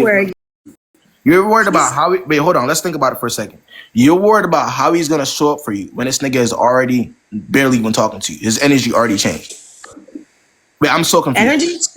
everywhere. You're worried about how he, wait, hold on. Let's think about it for a second. You're worried about how he's gonna show up for you when this nigga is already barely even talking to you. His energy already changed. Wait, I'm so confused.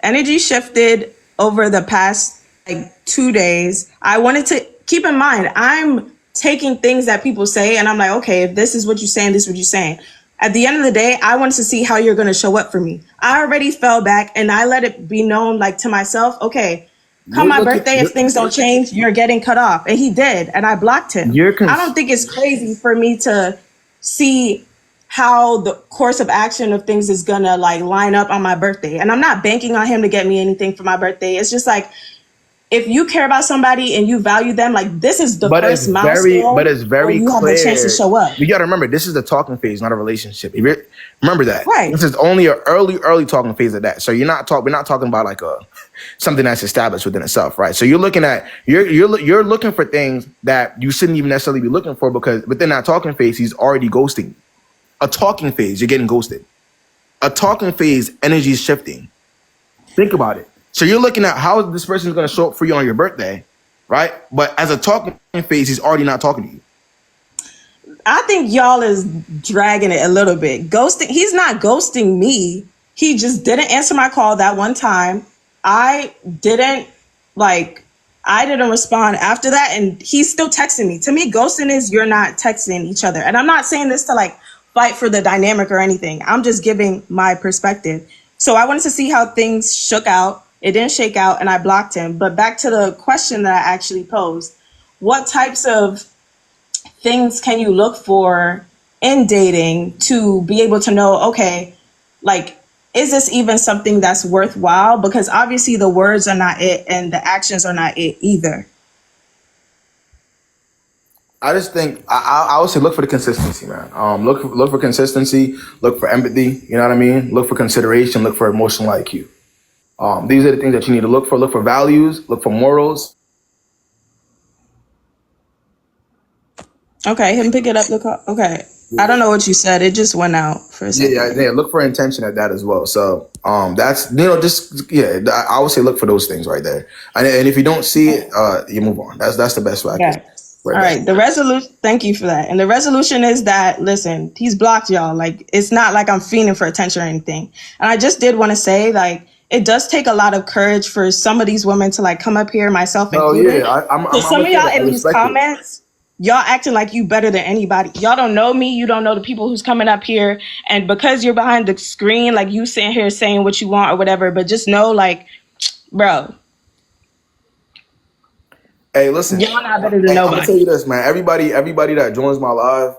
Energy shifted over the past like 2 days. I wanted to keep in mind, I'm taking things that people say and I'm like, okay, if this is what you're saying, this is what you're saying. At the end of the day, I wanted to see how you're going to show up for me. I already fell back and I let it be known, like, to myself, okay, come my birthday, if things don't change, you're getting cut off. And he did, and I blocked him. I don't think it's crazy for me to see how the course of action of things is gonna like line up on my birthday. And I'm not banking on him to get me anything for my birthday. It's just like, if you care about somebody and you value them, like, this is the first milestone. But it's very you clear. have a chance to show up. You got to remember, this is the talking phase, not a relationship. Remember that. Right. This is only an early talking phase of that. So we're not talking about like something that's established within itself, right? So you're looking for things that you shouldn't even necessarily be looking for, because within that talking phase, he's already ghosting. A talking phase, you're getting ghosted. A talking phase, energy is shifting. Think about it. So you're looking at how this person is going to show up for you on your birthday, right? But as a talking phase, he's already not talking to you. I think y'all is dragging it a little bit. Ghosting, he's not ghosting me. He just didn't answer my call that one time. I didn't respond after that, and he's still texting me. To me, ghosting is you're not texting each other. And I'm not saying this to like fight for the dynamic or anything. I'm just giving my perspective. So I wanted to see how things shook out. It didn't shake out, and I blocked him. But back to the question that I actually posed, what types of things can you look for in dating to be able to know, okay, like, is this even something that's worthwhile? Because obviously the words are not it and the actions are not it either. I just think I would say look for the consistency, man. Look for consistency. Look for empathy. You know what I mean? Look for consideration. Look for emotional IQ. These are the things that you need to look for. Look for values. Look for morals. Okay, him pick it up. Okay, I don't know what you said. It just went out for a second. Yeah. Look for intention at that as well. So that's I would say look for those things right there. And if you don't see it, you move on. That's the best way. Okay. All right. The resolution. Thank you for that. And the resolution is that, listen, he's blocked y'all. Like, it's not like I'm fiending for attention or anything. And I just did want to say, like, it does take a lot of courage for some of these women to like come up here, myself included. So some of y'all in these comments, y'all acting like you better than anybody. Y'all don't know me. You don't know the people who's coming up here. And because you're behind the screen, like, you sitting here saying what you want or whatever, but just know, like, bro. Hey, listen. Y'all not better than nobody. I'm gonna tell you this, man. Everybody that joins my live,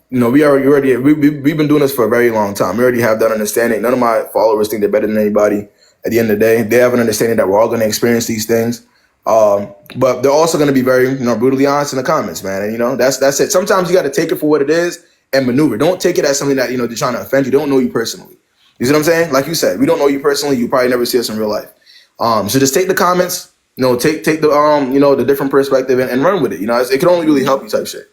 we've been doing this for a very long time. We already have that understanding. None of my followers think they're better than anybody. At the end of the day, they have an understanding that we're all going to experience these things. But they're also going to be very, brutally honest in the comments, man. And that's it. Sometimes you got to take it for what it is and maneuver. Don't take it as something that they're trying to offend you. They don't know you personally. You see what I'm saying? Like you said, we don't know you personally. You probably never see us in real life. So just take the comments. Take the the different perspective and run with it. It can only really help you type shit.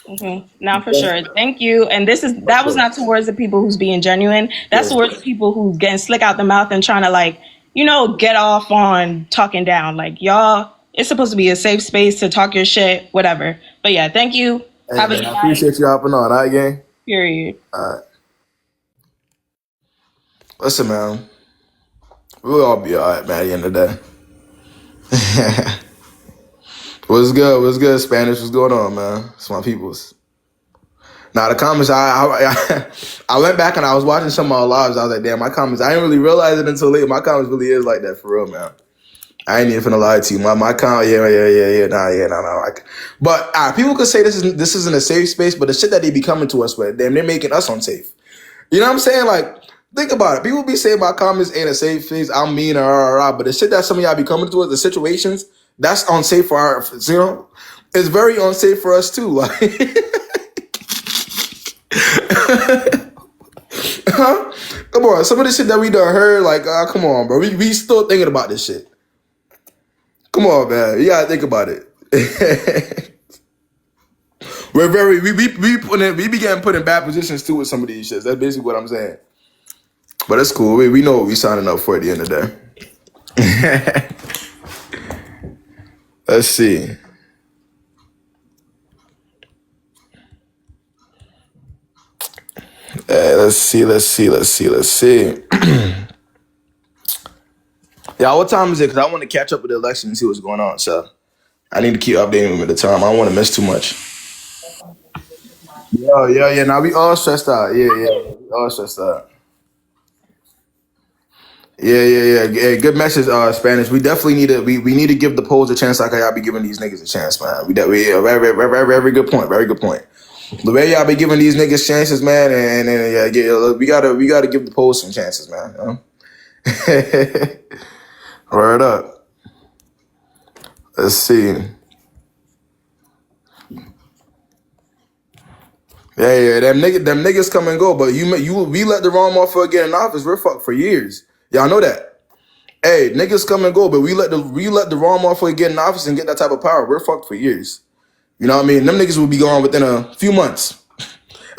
Mm-hmm. Now for sure. Thank you. And that was not towards the people who's being genuine. That's towards the people who's getting slick out the mouth and trying to get off on talking down. Like, y'all, it's supposed to be a safe space to talk your shit, whatever. But yeah, thank you. Hey, have a good night. I appreciate you hopping on. All right, gang? Period. All right. Listen, man. We'll all be all right, man, at the end of the day. What's good, Spanish? What's going on, man? It's my peoples. Now, the comments, I went back and I was watching some of our lives. I was like, damn, my comments, I didn't really realize it until later. My comments really is like that, for real, man. I ain't even finna lie to you. My comment, no. But people could say this isn't a safe space, but the shit that they be coming to us with, damn, they're making us unsafe. You know what I'm saying? Like, think about it. People be saying my comments ain't a safe space. I'm mean or but the shit that some of y'all be coming to us, the situations, that's unsafe for our, it's very unsafe for us too. Like, come on, some of the shit that we done heard, like, come on, bro. We still thinking about this shit. Come on, man. You gotta think about it. we began put in bad positions too with some of these shits. That's basically what I'm saying. But it's cool. We know what we signing up for at the end of the day. Let's see. Let's see. Yeah, what time is it? Because I want to catch up with the election and see what's going on. So I need to keep updating with the time. I don't want to miss too much. Yeah. Now we all stressed out. Yeah. We all stressed out. Yeah. Good message, Spanish. We definitely need to we need to give the polls a chance like y'all be giving these niggas a chance, man. Yeah, very good point. Very good point. The way y'all be giving these niggas chances, man, and yeah, we gotta give the polls some chances, man. You know? Word up. Let's see. Yeah, them niggas come and go, but we let the wrong motherfucker get in office, we're fucked for years. Y'all know that. Hey, niggas come and go, but we let the wrong motherfucker get in office and get that type of power, we're fucked for years. You know what I mean? Them niggas will be gone within a few months,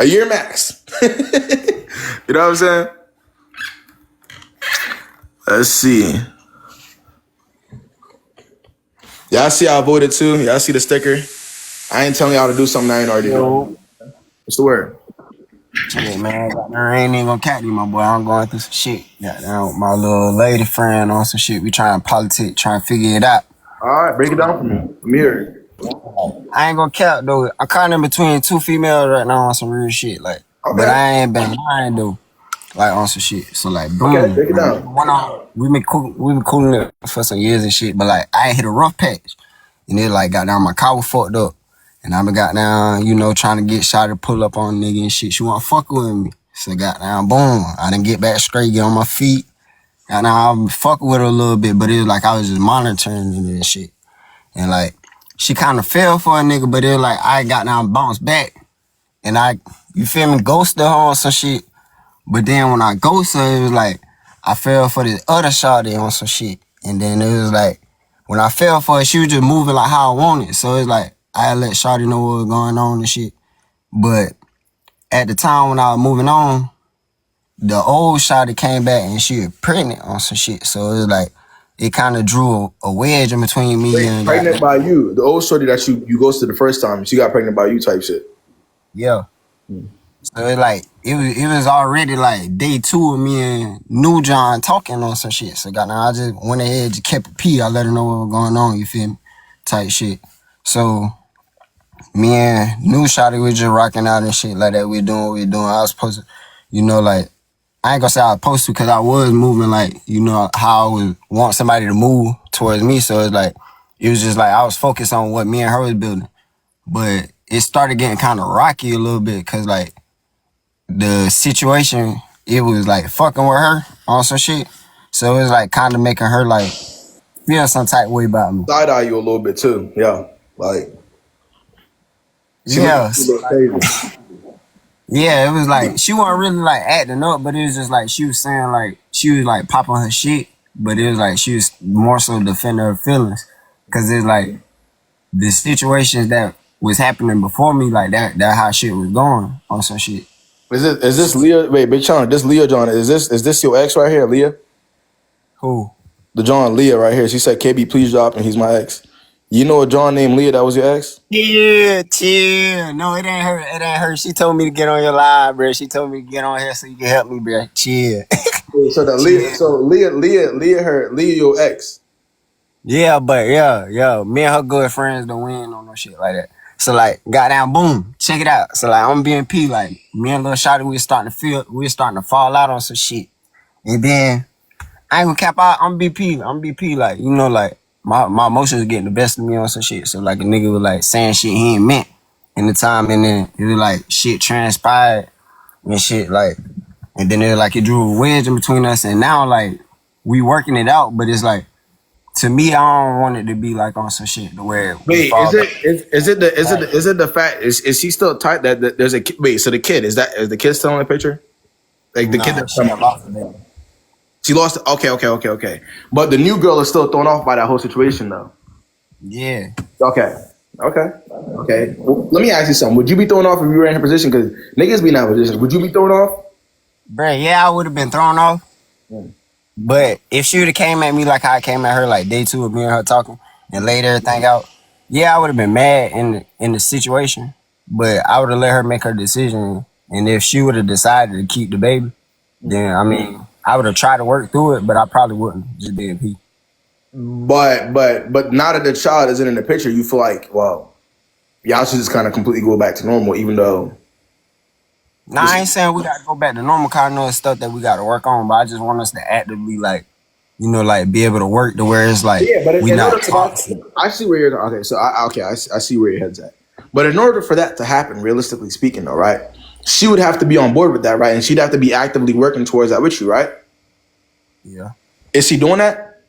a year max. You know what I'm saying? Let's see. Y'all see I voted too? Y'all see the sticker? I ain't telling y'all to do something I ain't already doing. What's the word? Shit, man. I ain't even gonna catch you, my boy. I'm going through some shit. Goddamn, my little lady friend on some shit. We trying politic, trying to figure it out. All right, break it down for me. I'm here. I ain't gonna cap though. I'm kind of in between two females right now on some real shit, like. Okay. But I ain't been lying though, like on some shit. So like, boom. Okay, break it down. We been cooling it for some years and shit, but like I ain't hit a rough patch, and it like got down. My car was fucked up, and I been got down, trying to get shot to pull up on a nigga and shit. She want fuck with me, so got down. Boom. I didn't get back straight, get on my feet. And I'm fucking with her a little bit, but it was like I was just monitoring it and shit. And like, she kind of fell for a nigga, but it was like I got down, bounced back. And you feel me, ghosted her on some shit. But then when I ghosted her, it was like, I fell for this other shawty on some shit. And then it was like, when I fell for her, she was just moving like how I wanted. So it's like, I let shawty know what was going on and shit. But at the time when I was moving on, the old shawty came back and she was pregnant on some shit. So it was like, it kind of drew a wedge in between me and... Pregnant by you. The old shorty that you ghosted the first time, she got pregnant by you type shit. Yeah. So it like, it was already like day 2 of me and New John talking on some shit. So I just went ahead, just kept it P. I let her know what was going on, you feel me? Type shit. So me and New Shotty was just rocking out and shit like that. We doing what we doing. I was supposed to, like, I ain't gonna say I was supposed to because I was moving like, how I would want somebody to move towards me. So it's like, it was just like I was focused on what me and her was building. But it started getting kind of rocky a little bit because like the situation, it was like fucking with her on some shit. So it was like kind of making her like feel some type of way about me. Side eye you a little bit too. Yeah. Like, yeah. Crazy. Yeah, it was like, she wasn't really like acting up, but it was just like, she was saying like, she was like popping her shit, but it was like, she was more so defending her feelings. Cause it's like, the situations that was happening before me, like that how shit was going on some shit. Is this Leah? Wait, Big Sean, this Leah John, is this your ex right here, Leah? Who? The John Leah right here. She said, KB, please drop, and he's my ex. You know a John named Leah that was your ex? Yeah, chill. No, it ain't her. It ain't her. She told me to get on your live, bro. She told me to get on here so you can help me, bro. Chill. So Leah your ex. Yeah, but yeah. Me and her good friends don't win on no shit like that. So like, goddamn, boom, check it out. So like, I'm being P, like me and Lil Shotty, we were starting to fall out on some shit. And then I ain't gonna cap out. I'm BP, like, like my emotions getting the best of me on some shit. So like a nigga was like saying shit he ain't meant in the time, and then it was like shit transpired and shit like, and then it like it drew a wedge in between us, and now like we working it out, but it's like, to me, I don't want it to be like on some shit the way. Wait, is it the fact is she still tight that there's a kid? Wait, so the kid is the kid still in the picture? Like the kid that's she lost it. Okay. But the new girl is still thrown off by that whole situation though. Yeah. Okay. Well, let me ask you something. Would you be thrown off if you were in her position? Because niggas be in that position. Would you be thrown off? Bruh, yeah, I would have been thrown off. But if she would have came at me like how I came at her, like day 2 of me and her talking, and laid everything out, yeah, I would have been mad in the situation, but I would have let her make her decision. And if she would have decided to keep the baby, then I mean, I would have tried to work through it, but I probably wouldn't just be a P. But now that the child isn't in the picture, you feel like, well, y'all should just kind of completely go back to normal, even though. Now I ain't saying we gotta go back to normal, kind of stuff that we gotta work on, but I just want us to actively like, like be able to work to where it's like Yeah, but we in order not for toxic. that, I see where you're going. Okay, so I see where your head's at. But in order for that to happen, realistically speaking, though, right? She would have to be on board with that, right? And she'd have to be actively working towards that with you, right? Yeah. Is she doing that?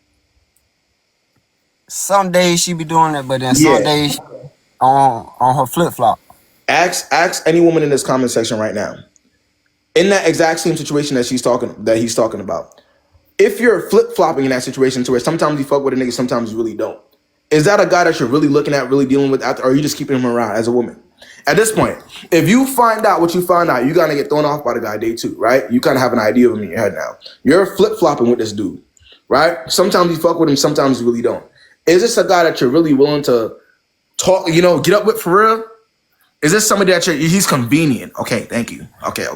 Some days she be doing it, but then some Yeah. days on her flip flop. Ask any woman in this comment section right now. In that exact same situation that he's talking about. If you're flip flopping in that situation to where sometimes you fuck with a nigga, sometimes you really don't. Is that a guy that you're really looking at, really dealing with, or are you just keeping him around as a woman? At this point, if you find out what you find out, you're gonna get thrown off by the guy day two, right? You kind of have an idea of him in your head now. You're flip flopping with this dude, right? Sometimes you fuck with him, sometimes you really don't. Is this a guy that you're really willing to talk, get up with for real? Is this somebody that he's convenient? Okay, thank you. Okay.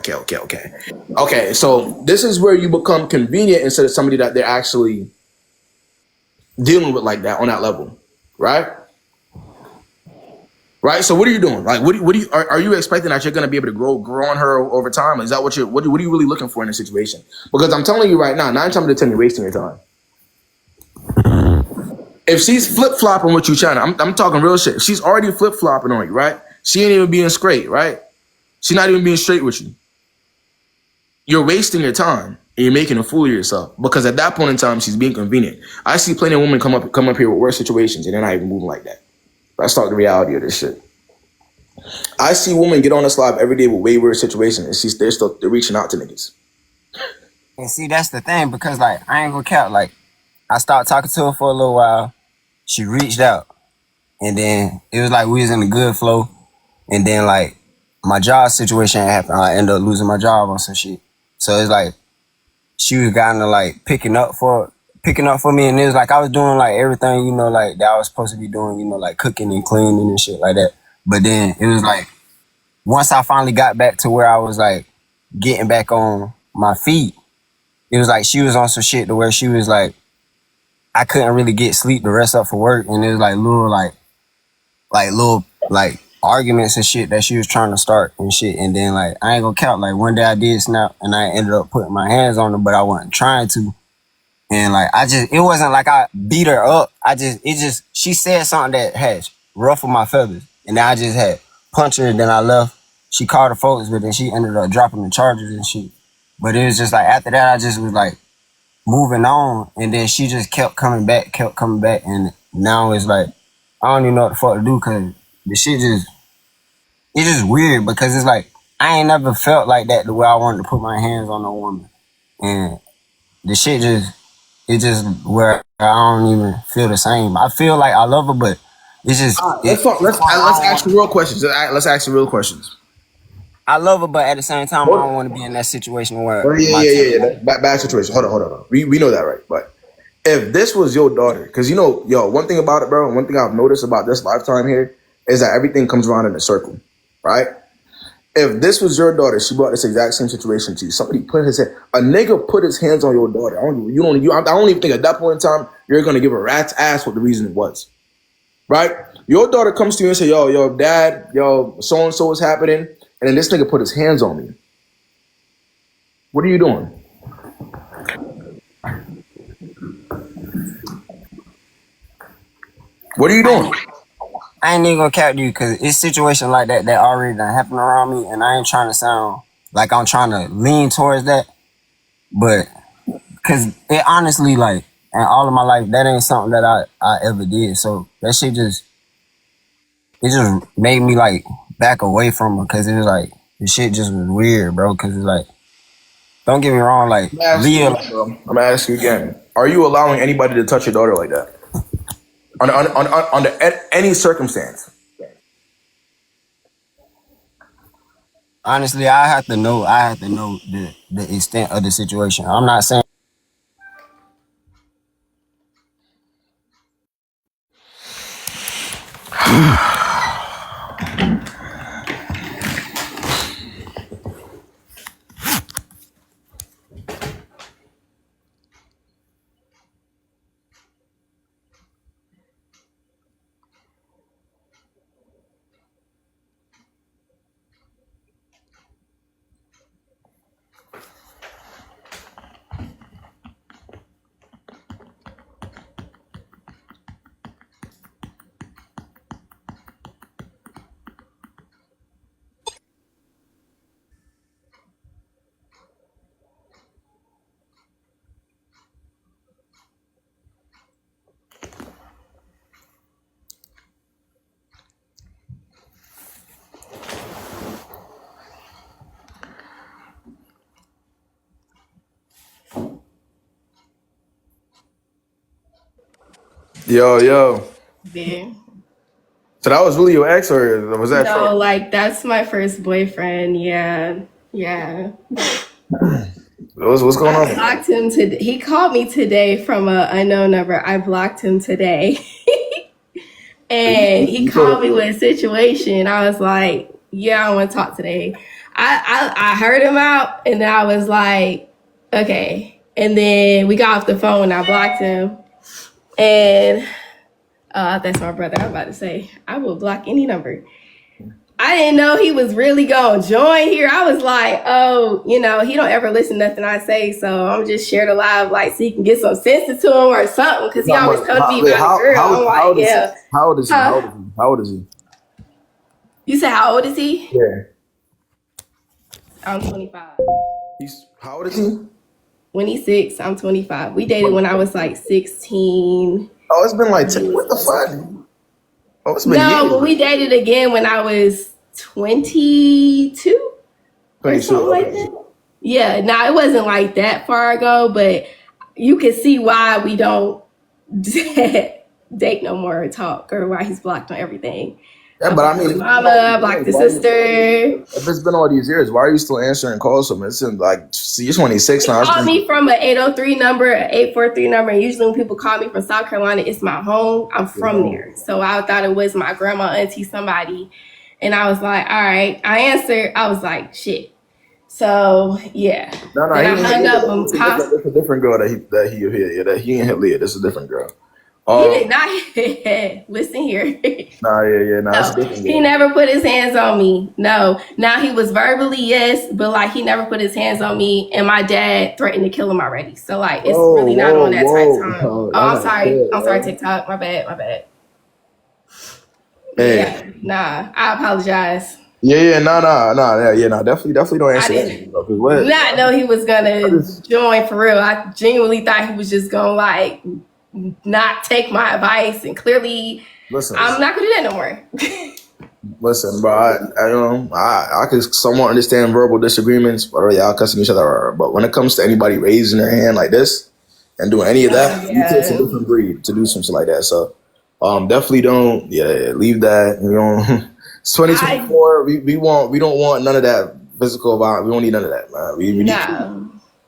Okay, so this is where you become convenient instead of somebody that they're actually dealing with like that on that level, right? Right. So what are you doing? Like, are you expecting that you're going to be able to grow on her over time? Is that what are you really looking for in a situation? Because I'm telling you right now, 9 times out of 10, you're wasting your time. If she's flip flopping what you trying, I'm talking real shit. If she's already flip flopping on you, right? She ain't even being straight, right? She's not even being straight with you. You're wasting your time and you're making a fool of yourself because at that point in time, she's being convenient. I see plenty of women come up here with worse situations and they're not even moving like that. Let's talk the reality of this shit. I see women get on this live every day with way worse situations and they're reaching out to niggas. And see, that's the thing because like I ain't gonna count. Like I started talking to her for a little while. She reached out, and then it was like we was in a good flow. And then like my job situation happened. I ended up losing my job on some shit. So it's like she was kind of like picking up for me, and it was like I was doing like everything, like that I was supposed to be doing, like cooking and cleaning and shit like that. But then it was like once I finally got back to where I was like getting back on my feet, it was like she was on some shit to where she was like I couldn't really get sleep the rest up for work, and it was like little arguments and shit that she was trying to start and shit. And then like I ain't gonna count, like one day I did snap and I ended up putting my hands on her, but I wasn't trying to. And like it wasn't like I beat her up. She said something that had ruffled my feathers, and then I just had punched her, and then I left. She called the folks, but then she ended up dropping the charges and shit. But it was just like after that I just was like moving on, and then she just kept coming back, and now it's like I don't even know what the fuck to do because the shit it's just weird because it's like I ain't never felt like that the way I wanted to put my hands on a woman, and the shit it's just where I don't even feel the same. I feel like I love her, but it's just Let's ask you real questions. Let's ask you real questions. I love her, but at the same time I don't want to be in that situation where Yeah. Bad situation. Hold on. We know that, right? But if this was your daughter, because one thing about it, bro, one thing I've noticed about this lifetime here is that everything comes around in a circle, right? If this was your daughter, she brought this exact same situation to you. Somebody a nigga put his hands on your daughter. I don't even think at that point in time you're gonna give a rat's ass what the reason was, right? Your daughter comes to you and say, yo, dad, so and so is happening, and then this nigga put his hands on me. What are you doing? What are you doing? I ain't even gonna count you because it's situations like that already done happened around me, and I ain't trying to sound like I'm trying to lean towards that, but because it honestly, like, in all of my life, that ain't something that I ever did. So that shit just made me like back away from her because it was like the shit just was weird, bro. Because it's like, don't get me wrong, like Leah. I'm gonna ask you again. Are you allowing anybody to touch your daughter like that? Under any circumstance? Honestly, I have to know the extent of the situation. I'm not saying Yo. Yeah. So that was really your ex, or was that? No, like that's my first boyfriend. Yeah. Yeah. What's going I on? blocked him today. He called me today from a unknown number. I blocked him today. And he called me with a situation. I was like, yeah, I want to talk today. I heard him out and then I was like, okay. And then we got off the phone and I blocked him. And that's my brother. I'm about to say, I will block any number. I didn't know he was really going to join here. I was like, oh, he don't ever listen to nothing I say. So I'm just share the live, like, so he can get some sense into him or something. Because he always told me about a girl. I'm like, yeah. How old is he? How old is he? You said, how old is he? Yeah. I'm 25. How old is he? 26. I'm 25. We dated when I was like 16. Oh, it's been like 10. What the fuck? Oh, it's been years. But we dated again when I was 22. 22. Like that. Yeah, it wasn't like that far ago, but you can see why we don't date no more or talk, or why he's blocked on everything. Yeah, but I mean, mama, blocked the sister. If it's been all these years, why are you still answering calls from him? It's like, see, you're 26 now. He called me from an 803 number, an 843 number. And usually when people call me from South Carolina, it's my home. I'm from there. So I thought it was my grandma, auntie, somebody. And I was like, all right. I answered. I was like, shit. So, yeah. No, I hung up. It's a different girl that he ain't hit Leah. This is a different girl. He did not listen here. Nah, it's different. He never put his hands on me. No. Now he was verbally yes, but like he never put his hands on me, and my dad threatened to kill him already. So like it's really not on that type of time. Oh, I'm sorry. I'm sorry, TikTok. My bad. Hey. Yeah, nah, I apologize. Yeah, no, definitely don't answer that. Not know he was gonna join for real. I genuinely thought he was just gonna like not take my advice, and clearly I'm not gonna do that no more. Listen, bro, I could somewhat understand verbal disagreements, whatever y'all cussing each other, but when it comes to anybody raising their hand like this and doing any of that, you take a different breed to do something like that. So definitely don't leave that. It's 2024. We don't want none of that physical violence. We don't need none of that, man. We need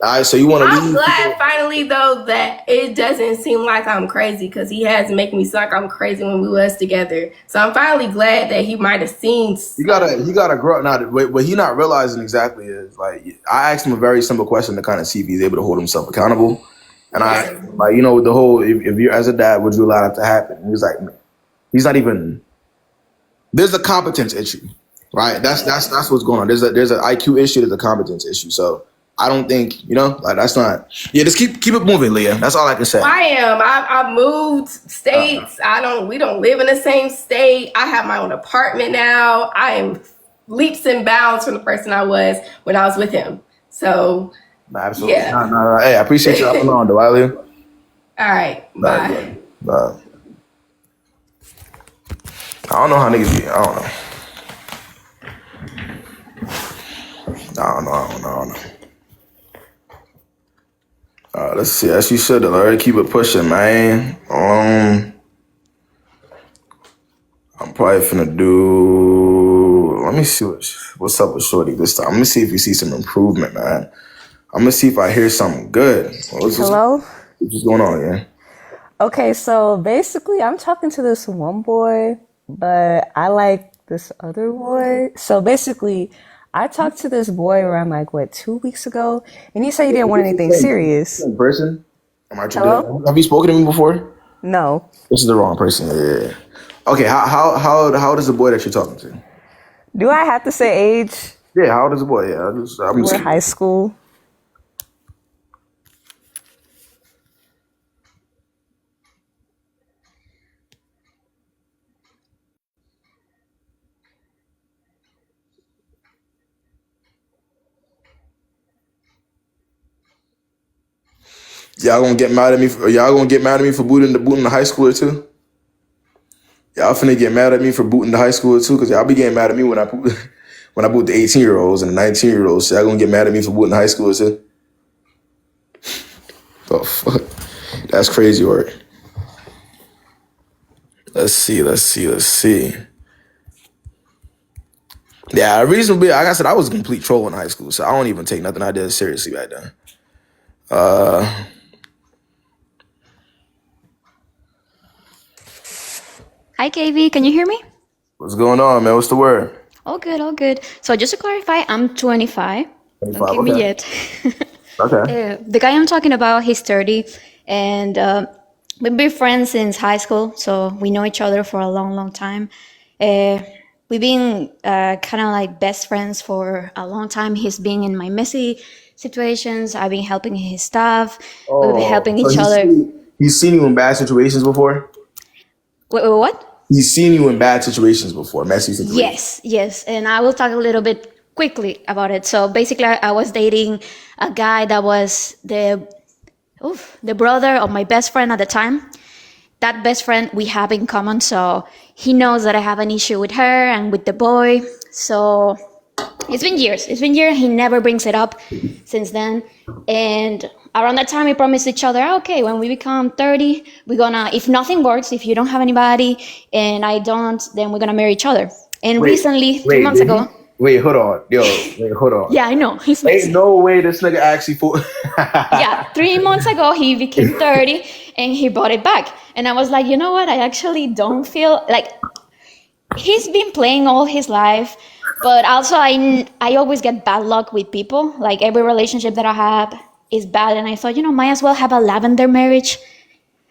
all right, so you want to leave? I'm glad finally though that it doesn't seem like I'm crazy, because he has making me sound like I'm crazy when we was together. So I'm finally glad that he might have seen. He gotta grow up now. What he not realizing exactly is like I asked him a very simple question to kind of see if he's able to hold himself accountable, and I like the whole if you're as a dad, would you allow that to happen? He was like, he's not even. There's a competence issue, right? That's what's going on. There's an IQ issue. There's a competence issue. So. I don't think, like that's not. Yeah, just keep it moving, Leah. That's all I can say. I am. I moved states. We don't live in the same state. I have my own apartment now. I am leaps and bounds from the person I was when I was with him. So, absolutely. Yeah. No. Hey, I appreciate you hopping on, though, Leah. All right. Bye. Bye. I don't know how niggas be. I don't know. Let's see. As you said, Larry, keep it pushing, man. I'm probably finna do. Let me see what's up with Shorty this time. I'm gonna see if you see some improvement, man. I'm gonna see if I hear something good. Hello? What's going on, yeah? Okay, so basically, I'm talking to this one boy, but I like this other boy. So basically, I talked to this boy around like what 2 weeks ago, and he said he didn't want anything serious. In person? Am I Hello? have you spoken to me before? No. This is the wrong person. Yeah. Okay. How old is the boy that you're talking to? Do I have to say age? Yeah. How old is the boy? Yeah. I'm We're just. high school. Y'all gonna get mad at me? Y'all gonna get mad at me for booting the high schooler too? Y'all finna get mad at me for booting the high schooler too? Cause y'all be getting mad at me when I boot when I boot the 18-year-olds and the 19-year-olds. So y'all gonna get mad at me for booting the high schoolers too? Oh fuck, that's crazy work. Let's see. Yeah, reasonably, like I said, I was a complete troll in high school, so I don't even take nothing I did seriously back then. Hi, KB. Can you hear me? What's going on, man? What's the word? All good, all good. So just to clarify, I'm 25. Don't 25. kick me Okay. yet. Okay. The guy I'm talking about, he's 30, and we've been friends since high school, so we know each other for a long, long time. Uh, we've been kind of like best friends for a long time. He's been in my messy situations. I've been helping his stuff. We've been Oh, helping so each other. he's seen you in bad situations before? Wait, what? He's seen you in bad situations before, messy situations. Yes, and I will talk a little bit quickly about it. So basically, I was dating a guy that was the brother of my best friend at the time. That best friend we have in common, so he knows that I have an issue with her and with the boy. So it's been years. It's been years. He never brings it up since then. And around that time, we promised each other, okay, when we become 30, we're gonna, if nothing works, if you don't have anybody and I don't, then we're gonna marry each other. And recently, 3 months Did he? ago, Wait, hold on. Wait, hold on. yeah, I know, he's Ain't messy. no way this nigga actually fought. Yeah, 3 months ago, he became 30 and he brought it back. And I was like, you know what? I actually don't feel like he's been playing all his life, but also I always get bad luck with people. Like every relationship that I have is bad, and I thought, might as well have a lavender marriage.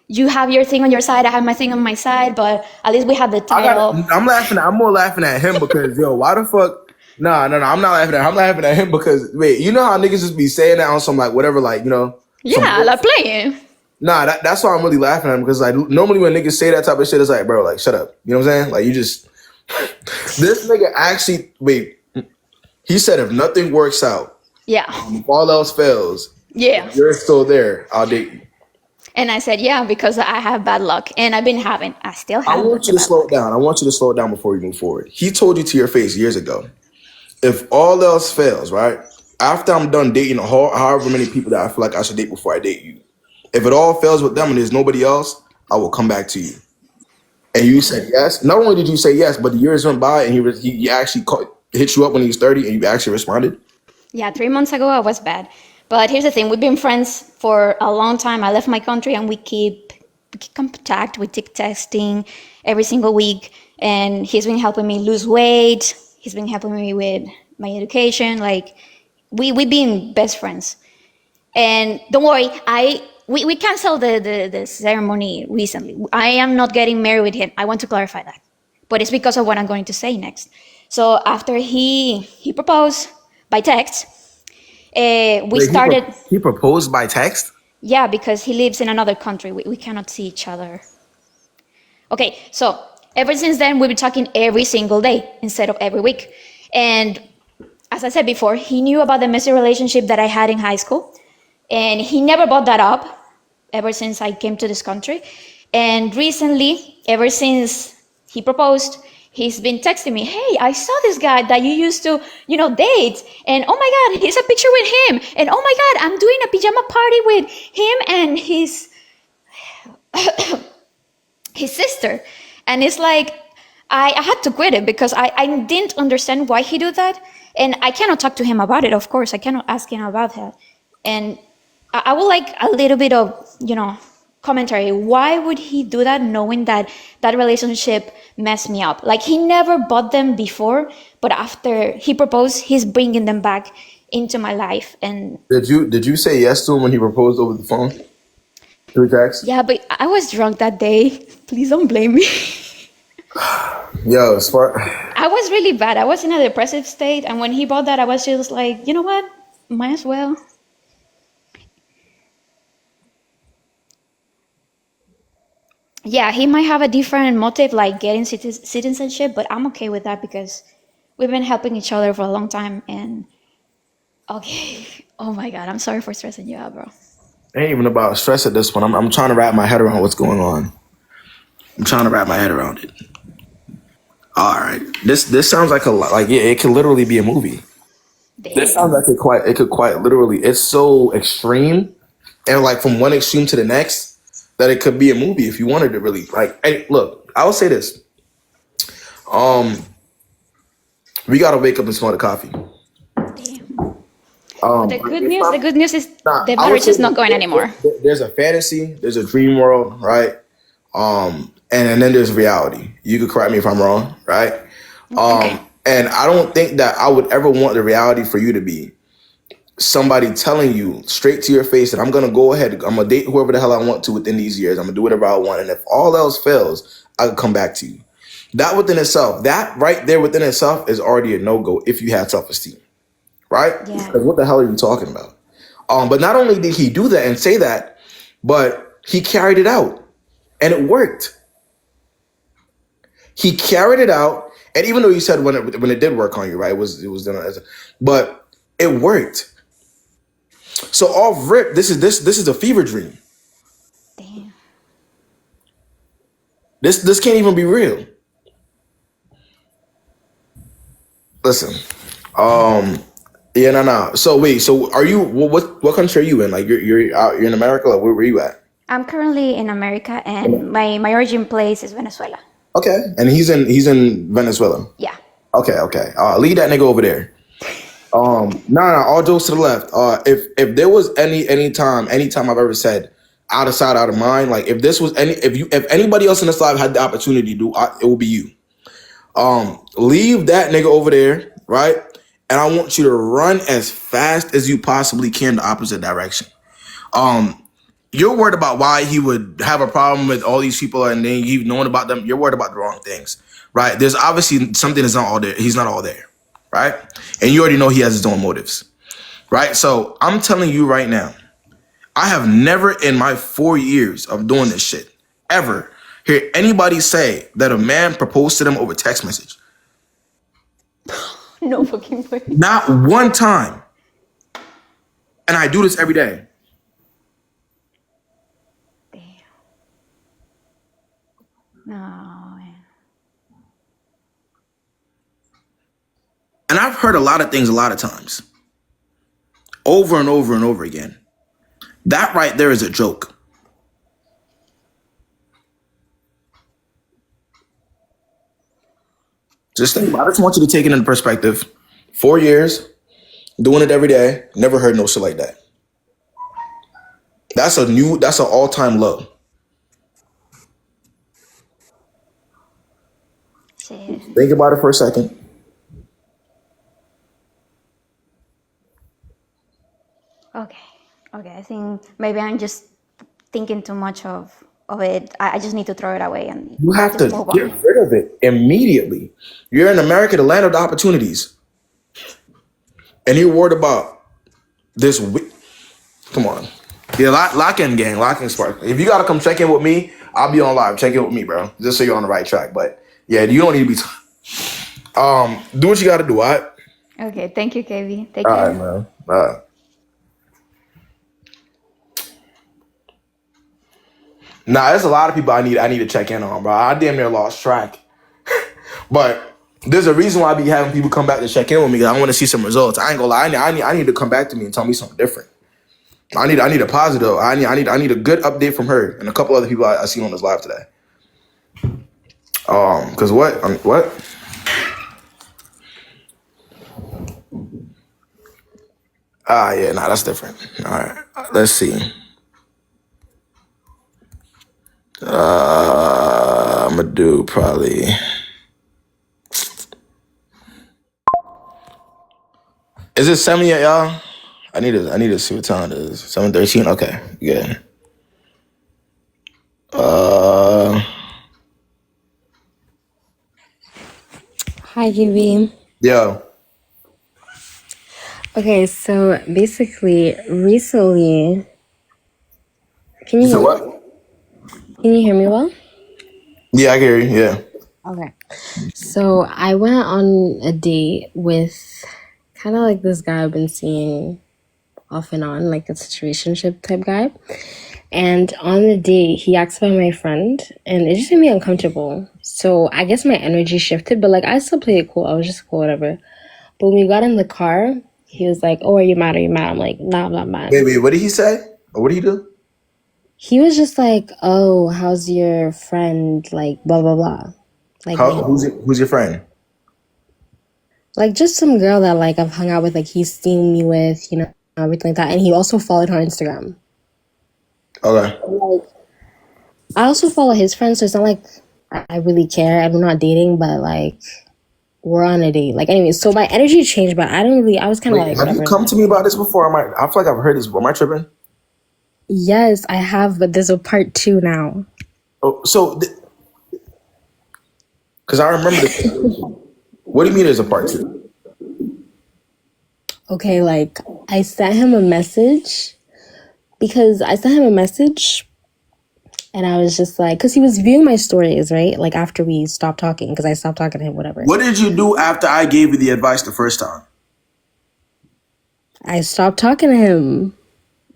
You have your thing on your side, I have my thing on my side, but at least we have the title. I'm laughing. I'm more laughing at him because why the fuck? Nah. I'm not laughing at him. I'm laughing at him because wait, you know how niggas just be saying that on some like whatever, like Yeah, like playing. Nah, that's why I'm really laughing at him because like normally when niggas say that type of shit, it's like, bro, like shut up. You know what I'm saying? Like you just this nigga actually wait. He said if nothing works out, Yeah, if all else fails, yeah. you're still there. I'll date you. And I said, yeah, because I have bad luck, and I still I have want the you to bad slow luck. it down. I want you to slow it down before we move forward. He told you to your face years ago, if all else fails, right? After I'm done dating however many people that I feel like I should date before I date you, if it all fails with them and there's nobody else, I will come back to you. And you said yes. Not only did you say yes, but the years went by and he actually hit you up when he was 30 and you actually responded. Yeah, 3 months ago I was bad. But here's the thing, we've been friends for a long time. I left my country and we keep contact. We keep texting every single week. And he's been helping me lose weight. He's been helping me with my education. Like we've been best friends. And don't worry, we canceled the ceremony recently. I am not getting married with him. I want to clarify that. But it's because of what I'm going to say next. So after he proposed by text, we Wait, started. he proposed by text? Yeah, because he lives in another country. We cannot see each other. Okay, so ever since then, we've been talking every single day instead of every week. And as I said before, he knew about the messy relationship that I had in high school. And he never brought that up ever since I came to this country. And recently, ever since he proposed, he's been texting me, hey, I saw this guy that you used to, date. And oh my God, here's a picture with him. And oh my God, I'm doing a pajama party with him and his sister. And it's like, I had to quit it because I didn't understand why he did that. And I cannot talk to him about it, of course. I cannot ask him about that. And I would like a little bit of, commentary. Why would he do that knowing that that relationship messed me up? Like, he never bought them before, but after he proposed, he's bringing them back into my life. And Did you say yes to him when he proposed over the phone through text? yeah, but I was drunk that day. Please don't blame me. Yo, as far I was really bad. I was in a depressive state, and when he bought that, I was just like, you know what? Might as well. Yeah, he might have a different motive, like getting citizenship, but I'm okay with that because we've been helping each other for a long time. And okay, oh my God, I'm sorry for stressing you out, bro. it ain't even about stress at this point. I'm trying to wrap my head around what's going on. I'm trying to wrap my head around it. All right, this sounds like a lot. Like yeah, it could literally be a movie. This sounds Damn. like it could quite literally. It's so extreme, and like from one extreme to the next, that it could be a movie if you wanted to really like. Hey, look, I will say this. Um, we gotta wake up and smell the coffee. Damn. It's not- The good news is nah, the I would marriage say is not going anymore. there's a fantasy, there's a dream world, right? And then there's reality. You could correct me if I'm wrong, right? Okay. And I don't think that I would ever want the reality for you to be somebody telling you straight to your face that I'm gonna go ahead, I'm gonna date whoever the hell I want to within these years. I'm gonna do whatever I want, and if all else fails, I can come back to you. That within itself, that right there within itself is already a no-go if you have self-esteem, right? Yeah. Because what the hell are you talking about? But not only did he do that and say that, but he carried it out, and it worked. He carried it out, and even though you said when it did work on you, right? It was done as, but it worked. So off rip, this is a fever dream. Damn. This can't even be real. Listen, yeah, no. So wait, so are you? What country are you in? Like you're in America. Like where you at? I'm currently in America, and my origin place is Venezuela. Okay, and he's in Venezuela. Yeah. Okay. Leave that nigga over there. No. All jokes to the left. If there was anytime I've ever said out of sight, out of mind, like if this was if anybody else in this life had the opportunity to do, it would be you. Leave that nigga over there, right? And I want you to run as fast as you possibly can the opposite direction. You're worried about why he would have a problem with all these people and then you knowing about them. You're worried about the wrong things, right? There's obviously something that's not all there. He's not all there, right? And you already know he has his own motives, right? So I'm telling you right now, I have never in my 4 years of doing this shit ever hear anybody say that a man proposed to them over text message. No fucking way. Not one time. And I do this every day. Damn. No, man. And I've heard a lot of things a lot of times. Over and over and over again. That right there is a joke. Just think about it. I just want you to take it in perspective. 4 years, doing it every day, never heard no shit like that. That's an all-time low. See. Think about it for a second. Okay. I think maybe I'm just thinking too much of it. I just need to throw it away and You have just to move get on. rid of it immediately. You're in America, the land of the opportunities. And you're worried about this. Come on. Yeah, lock in, gang. Lock in, Spark. If you got to come check in with me, I'll be on live. Check in with me, bro. Just so you're on the right track. But yeah, you don't need to be. Do what you got to do, all right? Okay. Thank you, KB. Take All care. right, man. All right. Nah, there's a lot of people I need to check in on, bro. I damn near lost track. But there's a reason why I be having people come back to check in with me because I want to see some results. I ain't gonna lie. I need to come back to me and tell me something different. I need a positive. I need a good update from her and a couple other people I seen on this live today. Cause what? What? Yeah, nah, that's different. All right, let's see. I'm gonna do probably. Is it 7 yet, y'all? I need to see what time it is. 7:13. Okay, good. Hi, GB. Yo. Okay, so basically, recently, can You you said hear me? what? Can you hear me well? Yeah, I can hear you. Yeah. Okay. So I went on a date with kind of like this guy I've been seeing off and on, like a situationship type guy. And on the date, he asked about my friend, and it just made me uncomfortable. So I guess my energy shifted, but like I still played it cool. I was just cool, whatever. But when we got in the car, he was like, "Oh, are you mad? Are you mad?" I'm like, "Nah, I'm not mad." Wait. What did he say? Or what did he do? He was just like, "Oh, how's your friend?" Like, blah blah blah. Like me. Who's your friend? Like just some girl that like I've hung out with, like he's seen me with, you know, everything like that. And he also followed her on Instagram. Okay. Like I also follow his friends, so it's not like I really care. I'm not dating, but like we're on a date. Like anyway, so my energy changed, but I don't really. I was kind of Wait, like have you whatever. come to me about this before? I feel like I've heard this before. Am I tripping? Yes, I have, but there's a part two now. Oh, so, because I remember this. What do you mean there's a part two? Okay, like I sent him a message because I sent him a message. And I was just like, because he was viewing my stories, right? Like after we stopped talking, because I stopped talking to him, whatever. What did you do after I gave you the advice the first time? I stopped talking to him.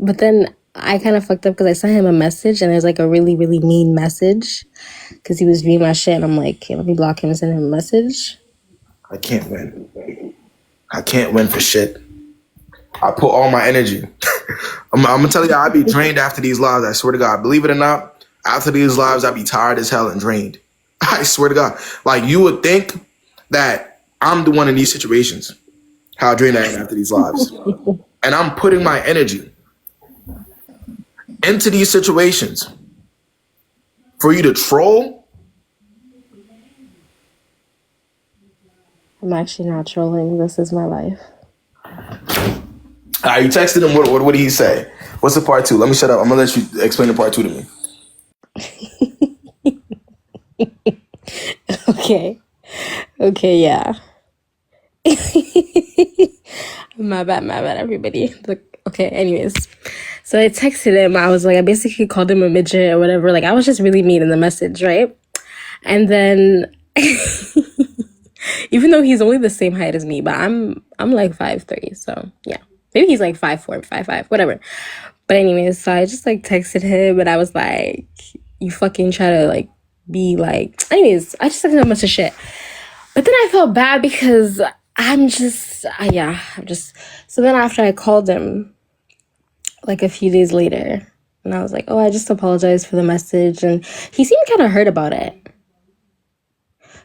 But then I kind of fucked up because I sent him a message and it was like a really, really mean message because he was viewing my shit. And I'm like, okay, let me block him and send him a message. I can't win. I can't win for shit. I put all my energy. I'm gonna tell you, I be drained after these lives. I swear to God. Believe it or not, after these lives, I be tired as hell and drained. I swear to God. Like you would think that I'm the one in these situations. How drained I am after these lives, and I'm putting my energy into these situations for you to troll. I'm actually not trolling. This is my life. You texted him. What did he say? What's the part two? Let me shut up. I'm gonna let you explain the part two to me. Okay. Okay, yeah. My bad, everybody. Look, okay, anyways. So I texted him. I was like, I basically called him a midget or whatever. Like, I was just really mean in the message, right? And then, even though he's only the same height as me, but I'm like 5'3", so yeah. Maybe he's like 5'4", 5'5", whatever. But anyways, so I just like texted him and I was like, you fucking try to like be like, anyways, I just texted him a bunch of shit. But then I felt bad because I'm just, so then after I called him like a few days later and I was like, oh, I just apologized for the message. And he seemed kind of hurt about it.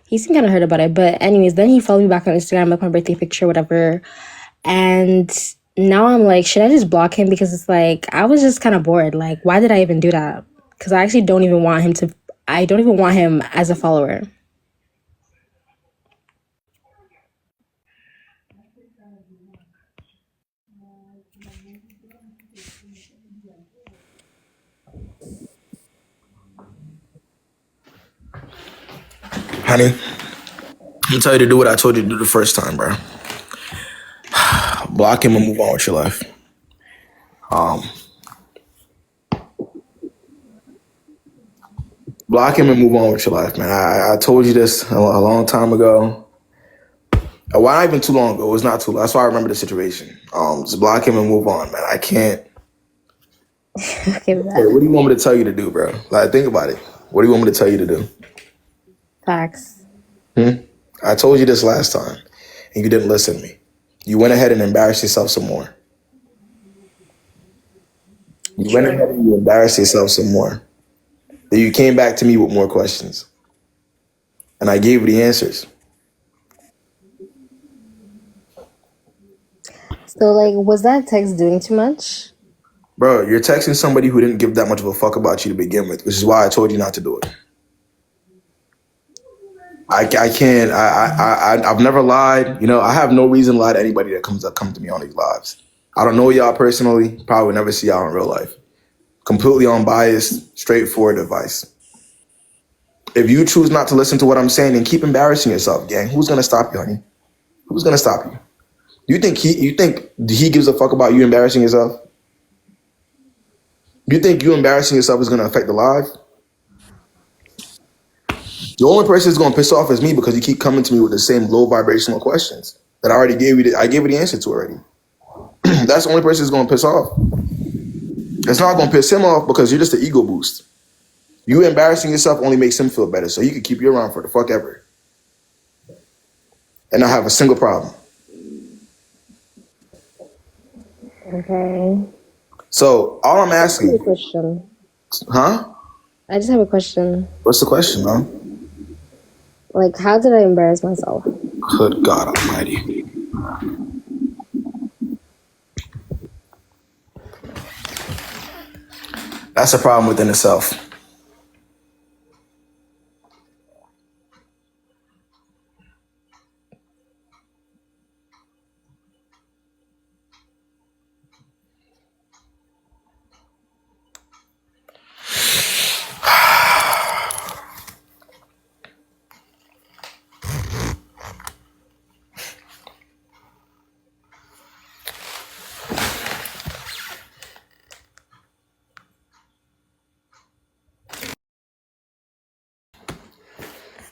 But anyways, then he followed me back on Instagram, like my birthday picture, whatever. And now I'm like, should I just block him? Because it's like, I was just kind of bored. Like, why did I even do that? Because I actually don't even want him as a follower. Honey, I'm gonna tell you to do what I told you to do the first time, bro. Block him and move on with your life. Block him and move on with your life, man. I told you this a long time ago. Well, not even too long ago. It was not too long. That's why I remember the situation. Just block him and move on, man. I can't. Okay, Hey, what do you want me to tell you to do, bro? Like, think about it. What do you want me to tell you to do? facts. I told you this last time, and you didn't listen to me. You went ahead and embarrassed yourself some more. You went ahead and you embarrassed yourself some more. Then you came back to me with more questions, and I gave you the answers. So, like, was that text doing too much? Bro, you're texting somebody who didn't give that much of a fuck about you to begin with, which is why I told you not to do it. I can't. I've never lied. You know, I have no reason to lie to anybody that comes to me on these lives. I don't know y'all personally. Probably never see y'all in real life. Completely unbiased, straightforward advice. If you choose not to listen to what I'm saying, then keep embarrassing yourself, gang. Who's gonna stop you, honey? Who's gonna stop you? You think he gives a fuck about you embarrassing yourself? You think you embarrassing yourself is gonna affect the live? The only person that's gonna piss off is me because you keep coming to me with the same low vibrational questions that I already gave you. I gave you the answer to already. That's the only person that's gonna piss off. It's not gonna piss him off because you're just an ego boost. You embarrassing yourself only makes him feel better, so he can keep you around for the fuck ever, and not have a single problem. Okay. So all I'm asking, I have a question. huh? I just have a question. What's the question, man? Like, how did I embarrass myself? Good God Almighty. That's a problem within itself.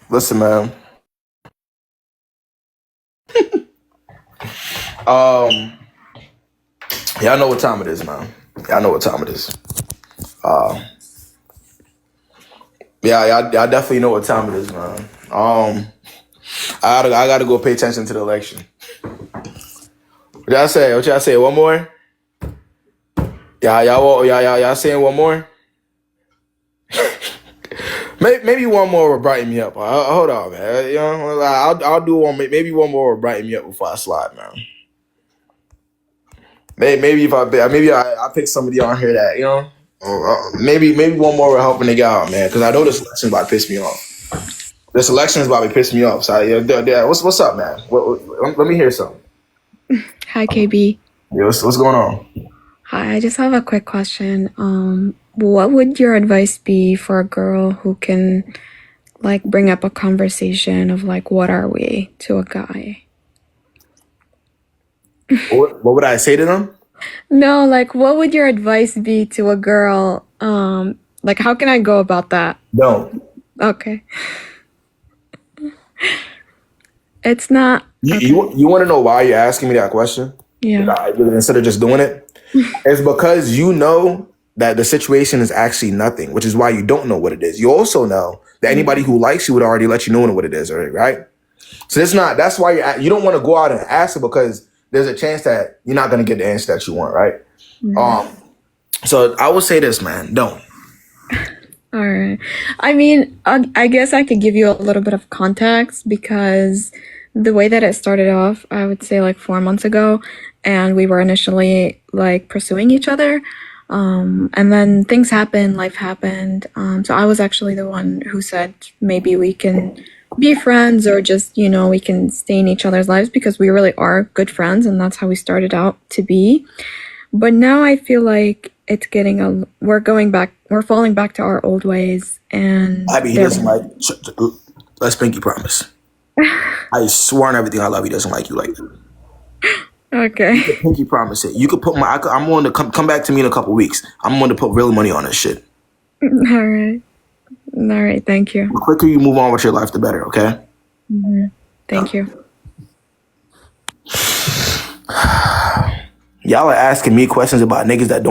Listen, man. Y'all know what time it is, man. Y'all know what time it is. Y'all definitely know what time it is, man. I gotta go pay attention to the election. What y'all say? What y'all say? One more? Y'all saying one more? Maybe one more will brighten me up. Hold on, man. You know, I'll do one. Maybe one more will brighten me up before I slide, man. Maybe I pick somebody on here that, you know, maybe one more will help a nigga out, man. Because I know this election about to piss me off. This election is about to piss me off. So what's up, man? Let me hear something. Hi, KB. Yeah, what's going on? Hi, I just have a quick question. What would your advice be for a girl who can, like, bring up a conversation of, like, what are we to a guy? What would I say to them? No, like, what would your advice be to a girl? Like, how can I go about that? Don't. Okay. It's not. Okay. You want to know why you're asking me that question? Yeah. Instead of just doing it? It's because you know that the situation is actually nothing, which is why you don't know what it is. You also know that anybody who likes you would already let you know what it is already, right? So that's why you don't want to go out and ask it, because there's a chance that you're not going to get the answer that you want, right? Mm-hmm. So I would say this, man, don't. All right. I mean, I guess I could give you a little bit of context, because the way that it started off, I would say like 4 months ago, and we were initially like pursuing each other. And then things happened, life happened. So I was actually the one who said maybe we can be friends, or just, you know, we can stay in each other's lives, because we really are good friends, and that's how we started out to be. But now I feel like it's getting we're falling back to our old ways. And Abby, he doesn't like, let's pinky promise. I swear on everything I love, he doesn't like you like that. Okay. You can pinky promise it. You could put I'm willing to come back to me in a couple weeks. I'm willing to put real money on this shit. All right. Thank you. The quicker you move on with your life, the better. Okay. Mm-hmm. Thank you. Y'all are asking me questions about niggas that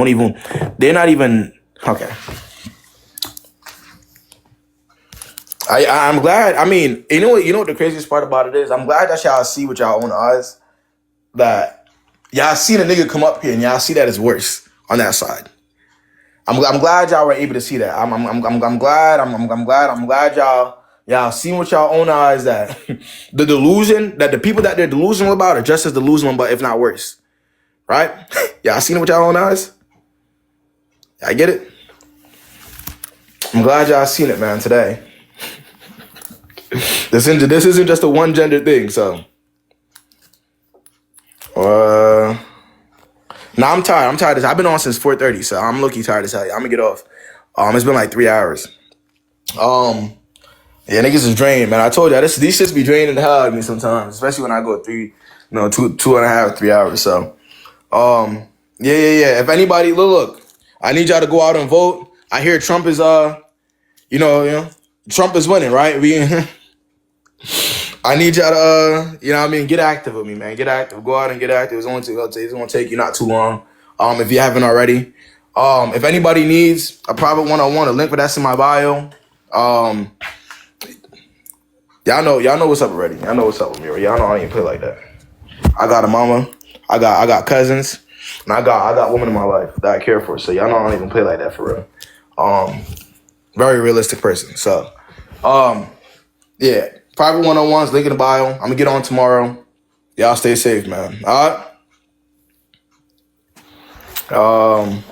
they're not even okay. I'm glad. I mean, you know what the craziest part about it is? I'm glad that y'all see with y'all own eyes that y'all seen a nigga come up here and y'all see that it's worse on that side. I'm glad y'all were able to see that. I'm glad y'all seen with y'all own eyes that the delusion, that the people that they're delusional about are just as delusional, but if not worse. Right? Y'all seen it with y'all own eyes? I get it. I'm glad y'all seen it, man, today. This isn't just a one gender thing, so. Nah, I'm tired. I've been on since 4:30, so I'm low-key tired as hell. I'm gonna get off. It's been like 3 hours. Yeah, niggas is drained, man. I told y'all these shits be draining the hell out of me sometimes, especially when I go 2.5, 3 hours. So, yeah. If anybody, look, I need y'all to go out and vote. I hear Trump is, Trump is winning, right? I need y'all to, get active with me, man. Get active. Go out and get active. It's gonna take you not too long. If you haven't already. If anybody needs a private one-on-one, a link for that's in my bio. Y'all know what's up already. Y'all know what's up with me. Y'all know I ain't play like that. I got a mama. I got cousins, and I got women in my life that I care for. So y'all know I don't even play like that for real. Very realistic person. So, yeah, private one-on-ones, link in the bio. I'm gonna get on tomorrow. Y'all stay safe, man. All right.